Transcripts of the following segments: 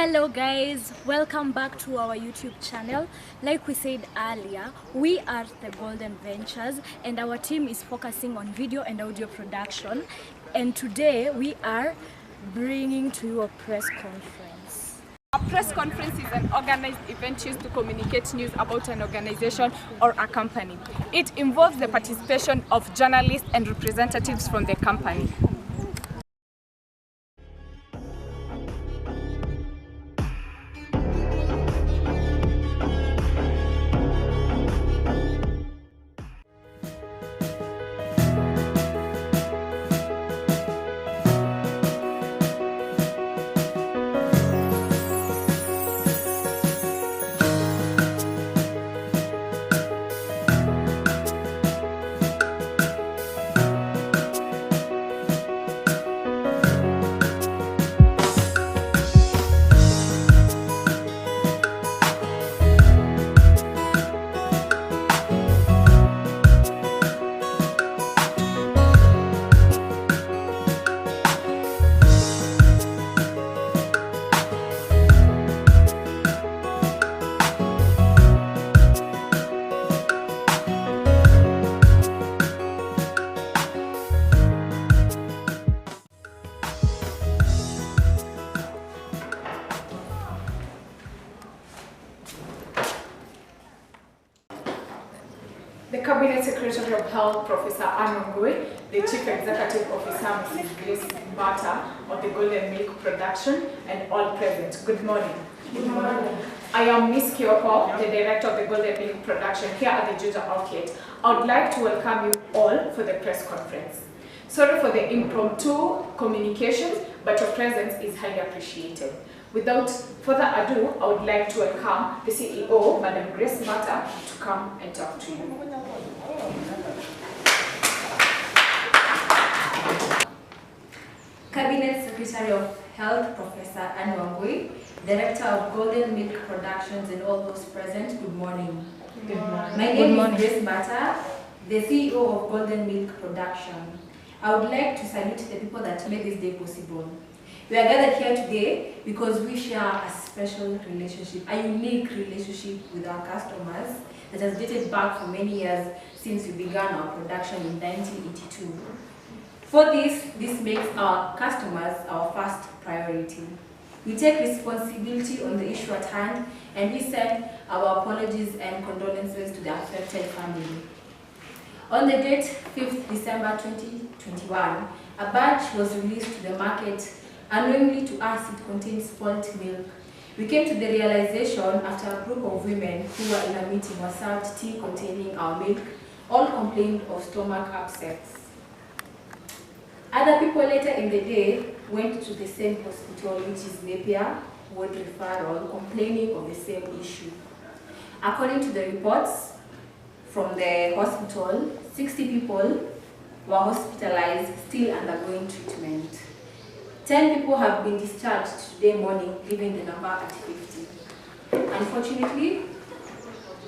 Hello guys, welcome back to our YouTube channel. Like we said earlier, we are the Golden Ventures and our team is focusing on video and audio production, and today we are bringing to you a press conference. A press conference is an organized event used to communicate news about an organization or a company. It involves the participation of journalists and representatives from the company. The Cabinet Secretary of Health, Professor Anne Wangui, the Chief Executive Officer, Mrs. Grace Mbata, of the Golden Milk Production, and all present. Good morning. Good morning. I am Miss Kyoko, the Director of the Golden Milk Production here at the Juja Orchid. I would like to welcome you all for the press conference. Sorry for the impromptu communications, but your presence is highly appreciated. Without further ado, I would like to welcome the CEO, Madam Grace Mbata, to come and talk to you. Cabinet Secretary of Health, Professor Anne Wangui, Director of Golden Milk Productions, and all those present, good morning. Good morning. My name is Grace Mbata, the CEO of Golden Milk Production. I would like to salute the people that made this day possible. We are gathered here today because we share a special relationship, a unique relationship with our customers that has dated back for many years since we began our production in 1982. For this makes our customers our first priority. We take responsibility on the issue at hand, and we send our apologies and condolences to the affected family. On the date 5th December 2021, a batch was released to the market. Unknowingly to us, it contained spoiled milk. We came to the realization after a group of women who were in a meeting were served tea containing our milk. All complained of stomach upsets. Other people later in the day went to the same hospital, which is Napier Ward Referral, complaining of the same issue. According to the reports from the hospital, 60 people were hospitalized, still undergoing treatment. 10 people have been discharged today morning, leaving the number at 50. Unfortunately,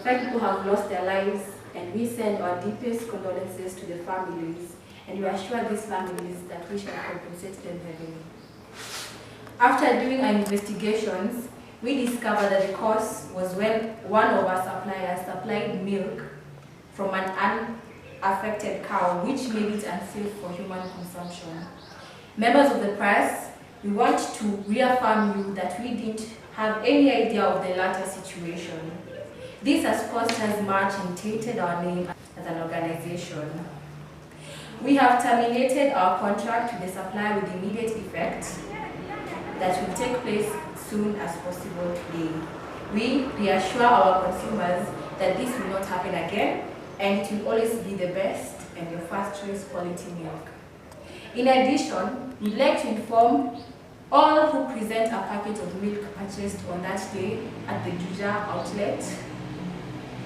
5 people have lost their lives, and we send our deepest condolences to the families, and we assure these families that we shall compensate them heavily. After doing our investigations, we discovered that the cause was when one of our suppliers supplied milk from an unaffected cow, which made it unsafe for human consumption. Members of the press, we want to reaffirm you that we didn't have any idea of the latter situation. This has cost us much and tainted our name as an organization. We have terminated our contract with the supplier with immediate effect that will take place soon as possible today. We reassure our consumers that this will not happen again, and it will always be the best and your first choice quality milk. In addition, we'd like to inform all who present a packet of milk purchased on that day at the Juja outlet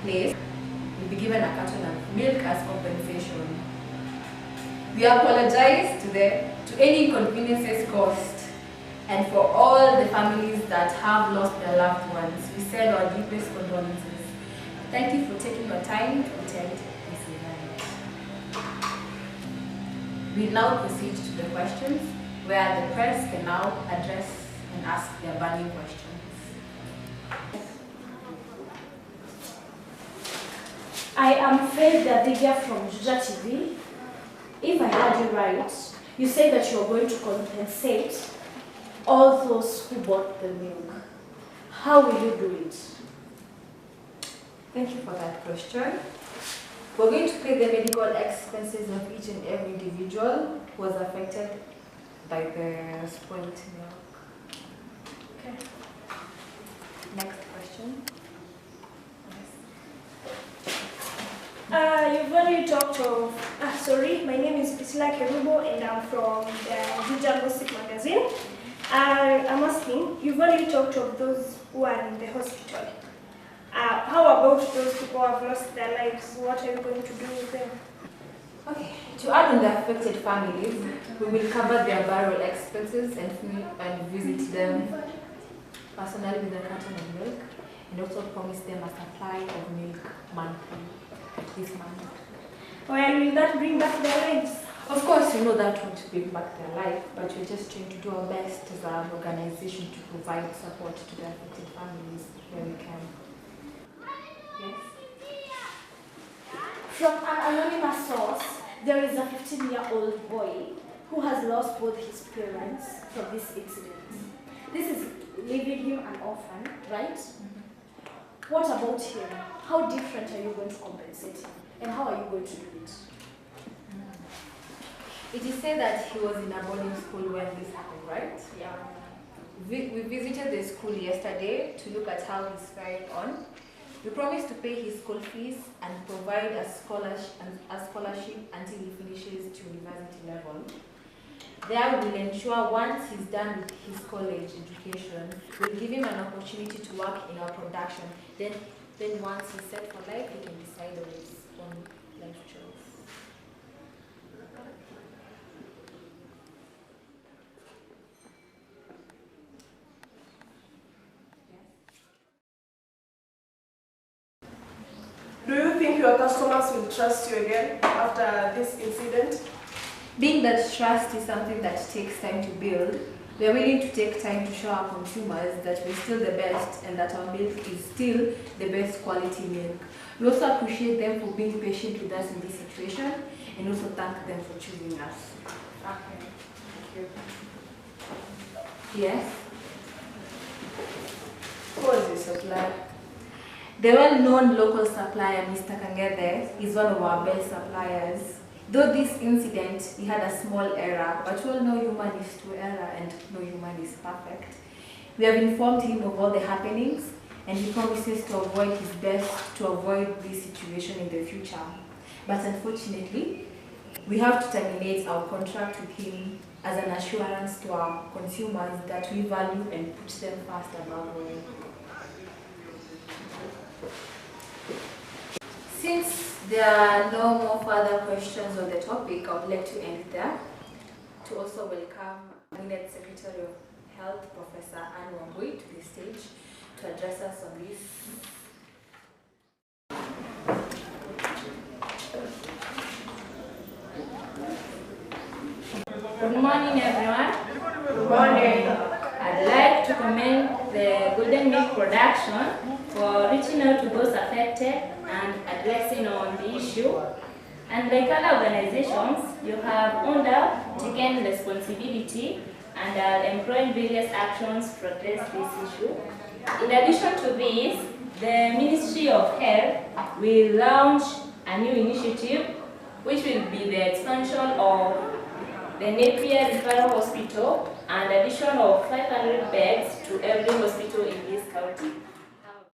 place will be given a carton of milk as compensation. We apologize to any inconveniences caused, and for all the families that have lost their loved ones, we send our deepest condolences. Thank you for taking your time to attend this event. We now proceed to the questions, where the press can now address and ask their burning questions. I am Faith Davidia from Juja TV. If I heard you right, you say that you're going to compensate all those who bought the milk. How will you do it? Thank you for that question. We're going to pay the medical expenses of each and every individual who was affected by the spoiled milk. Okay. Next question. You've already talked of, my name is Priscilla Kerubo and I'm from the Juja Gossip magazine. I'm asking, you've already talked of those who are in the hospital. How about those people who have lost their lives? What are you going to do with them? Okay, to add on the affected families, we will cover their burial expenses and visit them personally with a carton of milk, and also promise them a supply of milk monthly. This month. Well, will that bring back their lives? Of course, you know that won't bring back their life, but we're just trying to do our best as an organization to provide support to the affected families where we can. Yes? From an anonymous source, there is a 15-year-old boy who has lost both his parents from this incident. This is leaving him an orphan, right? What about him? How different are you going to compensate him? And how are you going to do it? It is said that he was in a boarding school when this happened, right? Yeah. We visited the school yesterday to look at how he's faring on. We promised to pay his school fees and provide a scholarship until he finishes to university level. There we will ensure once he's done with his college education, we'll give him an opportunity to work in our production. Then once he's set for life, he can decide on his own life choice. Do you think your customers will trust you again after this incident? Being that trust is something that takes time to build, we are willing to take time to show our consumers that we're still the best and that our milk is still the best quality milk. We also appreciate them for being patient with us in this situation and also thank them for choosing us. Okay, thank you. Yes? Who is the supplier? The well-known local supplier, Mr. Kangede, is one of our best suppliers. Though this incident, he had a small error, but we all know human is to error and no human is perfect. We have informed him of all the happenings and he promises to avoid his best to avoid this situation in the future. But unfortunately, we have to terminate our contract with him as an assurance to our consumers that we value and put them first above all. Since there are no more further questions on the topic, I would like to end there. To also welcome Cabinet Secretary of Health, Professor Anne Wambui, to the stage to address us on this. Good morning, everyone. Good morning. I'd like to commend the Golden Milk Production for reaching out to those affected and addressing on the issue. And like other organizations, you have owned up, taken responsibility, and are employing various actions to address this issue. In addition to this, the Ministry of Health will launch a new initiative, which will be the expansion of the Napier Referral Hospital and addition of 500 beds to every hospital in this county.